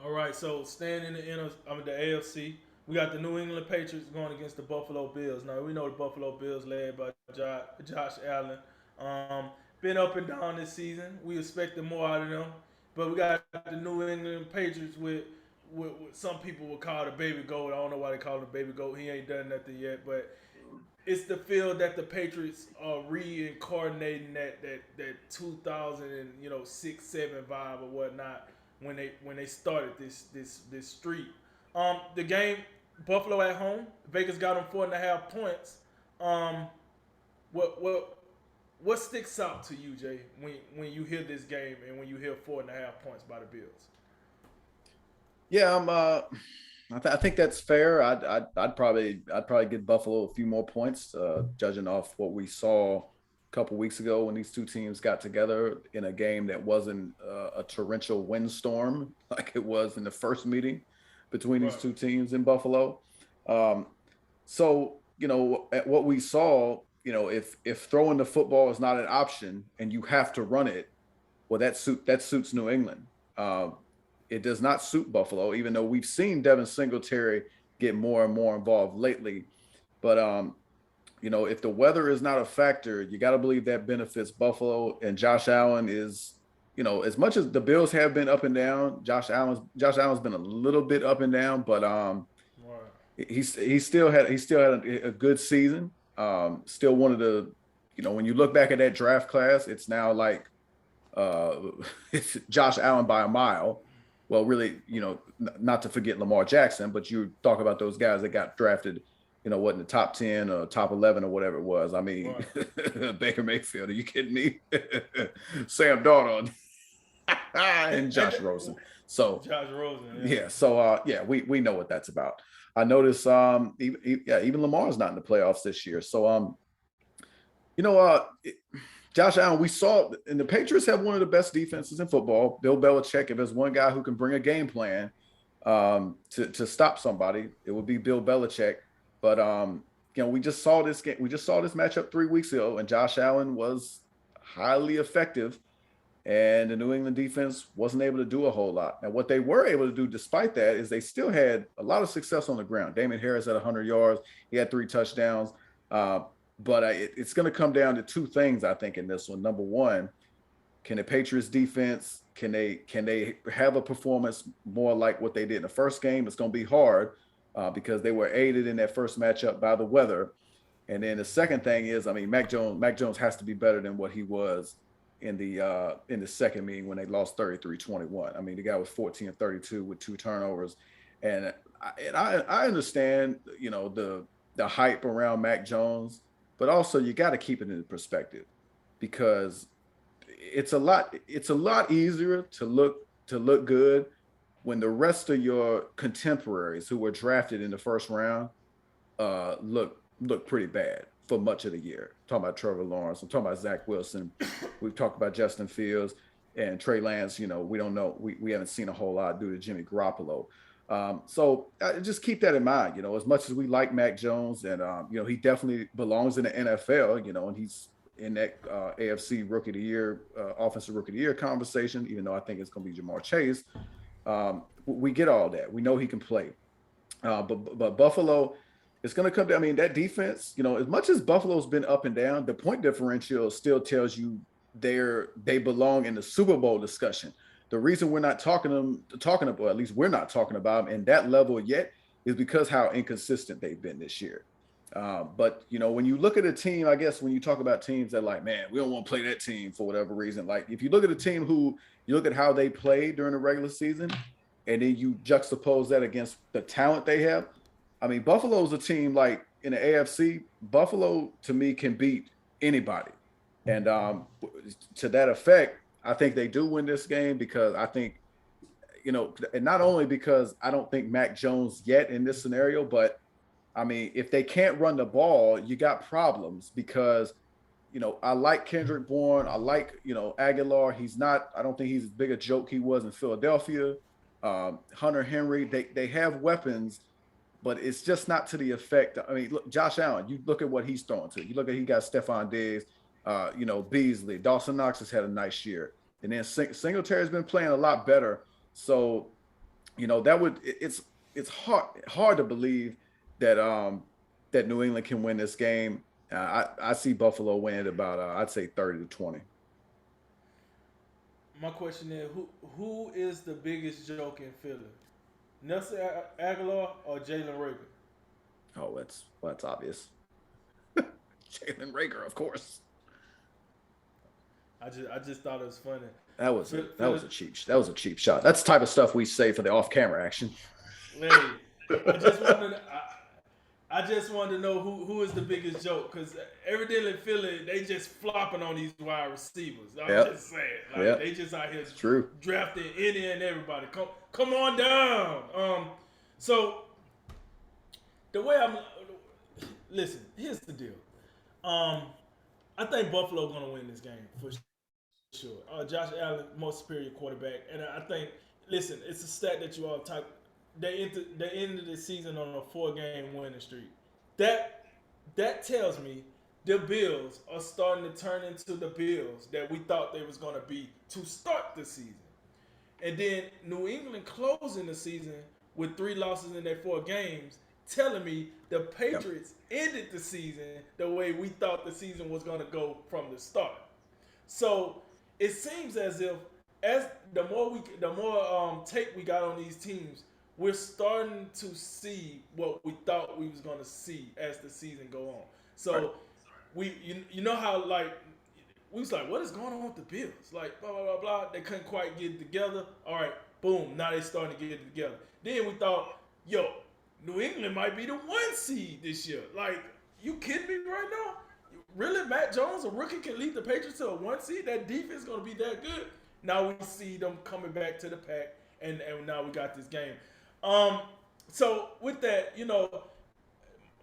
All right, so staying in the AFC, we got the New England Patriots going against the Buffalo Bills. Now we know the Buffalo Bills led by Josh Allen. Um, been up and down this season. We expected more out of them, but we got the New England Patriots with some people would call the baby goat. I don't know why they call him the baby goat. He ain't done nothing yet, but it's the feel that the Patriots are reincarnating that 2000 and 6 7 vibe or whatnot when they started this streak. The game Buffalo at home. Vegas got them 4.5 points. Um, what what sticks out to you, Jay, when you hear this game and when you hear 4.5 points by the Bills? Yeah, I think that's fair. I'd probably give Buffalo a few more points, judging off what we saw a couple weeks ago when these two teams got together in a game that wasn't a torrential windstorm like it was in the first meeting between these Right. two teams in Buffalo. Um, so at what we saw, if throwing the football is not an option and you have to run it, well, that suits New England. Uh, it does not suit Buffalo, even though we've seen Devin Singletary get more and more involved lately. But if the weather is not a factor, you got to believe that benefits Buffalo. And Josh Allen is, as much as the Bills have been up and down, Josh Allen's been a little bit up and down, but Right. he still had a good season. Still one of the, when you look back at that draft class, it's now like uh, it's Josh Allen by a mile. Well, really, not to forget Lamar Jackson, but you talk about those guys that got drafted, what in the top 10 or top 11 or whatever it was. I mean, Right. Baker Mayfield, are you kidding me? Sam Darnold and And Josh Rosen. So Josh Rosen, yeah. yeah, so yeah, we know what that's about. I noticed even Lamar's not in the playoffs this year. So you know, Josh Allen, we saw, and the Patriots have one of the best defenses in football. Bill Belichick, if there's one guy who can bring a game plan to stop somebody, it would be Bill Belichick. But we just saw this game. We just saw this matchup 3 weeks ago, and Josh Allen was highly effective, and the New England defense wasn't able to do a whole lot. Now, what they were able to do, despite that, is they still had a lot of success on the ground. Damon Harris had 100 yards. He had 3 touchdowns. Uh, but it's going to come down to two things, I think, in this one. Number one, can the Patriots defense can they have a performance more like what they did in the first game? It's going to be hard because they were aided in that first matchup by the weather. And then the second thing is, I mean, Mac Jones has to be better than what he was in the second meeting when they lost 33-21. I mean, the guy was 14-32 with 2 turnovers, and I understand the hype around Mac Jones, but also you got to keep it in perspective because it's a lot easier to look good when the rest of your contemporaries who were drafted in the first round look pretty bad for much of the year. I'm talking about Trevor Lawrence. I'm talking about Zach Wilson. We've talked about Justin Fields and Trey Lance. We don't know. We haven't seen a whole lot due to Jimmy Garoppolo. So just keep that in mind. As much as we like Mac Jones, and he definitely belongs in the NFL. And he's in that AFC Rookie of the Year, Offensive Rookie of the Year conversation. Even though I think it's going to be Jamar Chase, we get all that. We know he can play. But Buffalo, it's going to come down. I mean, that defense, as much as Buffalo's been up and down, the point differential still tells you they belong in the Super Bowl discussion. The reason we're not talking about, at least we're not talking about them in that level yet, is because how inconsistent they've been this year. But when you look at a team, I guess when you talk about teams that like, man, we don't want to play that team for whatever reason. Like if you look at a team who you look at how they played during the regular season, and then you juxtapose that against the talent they have. I mean, Buffalo's a team like in the AFC. Buffalo to me can beat anybody, and to that effect, I think they do win this game because I think and not only because I don't think Mac Jones yet in this scenario, but I mean, if they can't run the ball, you got problems because I like Kendrick Bourne. I like, Aguilar. He's not, I don't think he's as big a joke he was in Philadelphia. Hunter Henry, they have weapons, but it's just not to the effect. I mean, look, Josh Allen, you look at what he's throwing to. You look at he got Stephon Diggs, Beasley. Dawson Knox has had a nice year. And then Singletary's been playing a lot better. So, It's hard to believe that that New England can win this game. I see Buffalo win about I'd say 30-20. My question is, who is the biggest joke in Philly? Nelson Aguilar or Jalen Rager? Oh, that's obvious. Jalen Rager, of course. I just thought it was funny. That was a cheap shot. That's the type of stuff we say for the off camera action. Hey, I just wanted I just wanted to know who is the biggest joke, because evidently Philly, they just flopping on these wide receivers. I'm just saying, they just out here drafting any and everybody. Come on down. So the way listen, here's the deal. I think Buffalo gonna win this game for sure. Josh Allen, most superior quarterback, and I think, listen, it's a stat that you all type. They ended the season on a 4-game winning streak. That tells me the Bills are starting to turn into the Bills that we thought they was going to be to start the season. And then New England closing the season with 3 losses in their 4 games, telling me the Patriots ended the season the way we thought the season was going to go from the start. So it seems as if the more tape we got on these teams, we're starting to see what we thought we was gonna see as the season go on. So you know how we was like, what is going on with the Bills? Like blah blah blah blah. They couldn't quite get it together. All right, boom. Now they starting to get it together. Then we thought, New England might be the 1 seed this year. Like, you kidding me right now? Really, Matt Jones, a rookie, can lead the Patriots to a 1 seed? That defense is gonna be that good? Now we see them coming back to the pack, and now we got this game. So with that,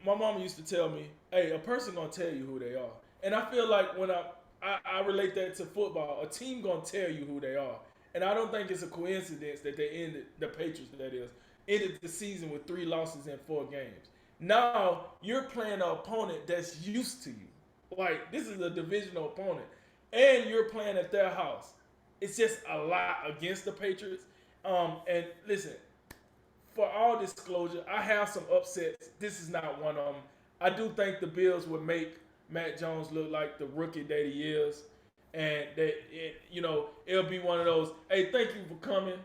my mama used to tell me, hey, a person gonna tell you who they are. And I feel like when I relate that to football, a team gonna tell you who they are. And I don't think it's a coincidence that they ended, the Patriots that is, ended the season with 3 losses in 4 games. Now you're playing an opponent that's used to you. Like, this is a divisional opponent. And you're playing at their house. It's just a lot against the Patriots. And listen, for all disclosure, I have some upsets. This is not one of them. I do think the Bills would make Matt Jones look like the rookie that he is, and it'll be one of those. Hey, thank you for coming.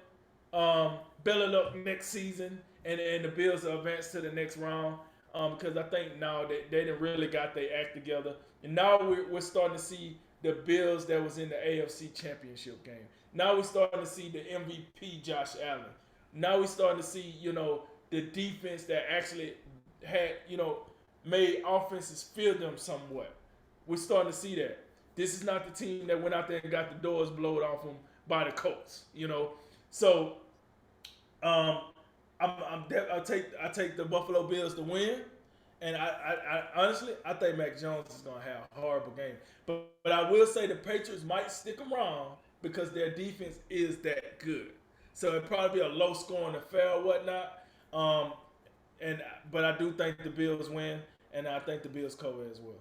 Better luck next season, and the Bills will advance to the next round. Because I think now that they done really got their act together, and now we're starting to see the Bills that was in the AFC Championship game. Now we're starting to see the MVP Josh Allen. Now we're starting to see, the defense that actually had, made offenses fear them somewhat. We're starting to see that. This is not the team that went out there and got the doors blown off them by the Colts, So, I take the Buffalo Bills to win, and I honestly think Mac Jones is gonna have a horrible game. But I will say the Patriots might stick around because their defense is that good. So it'd probably be a low scoring affair or whatnot. But I do think the Bills win, and I think the Bills cover as well.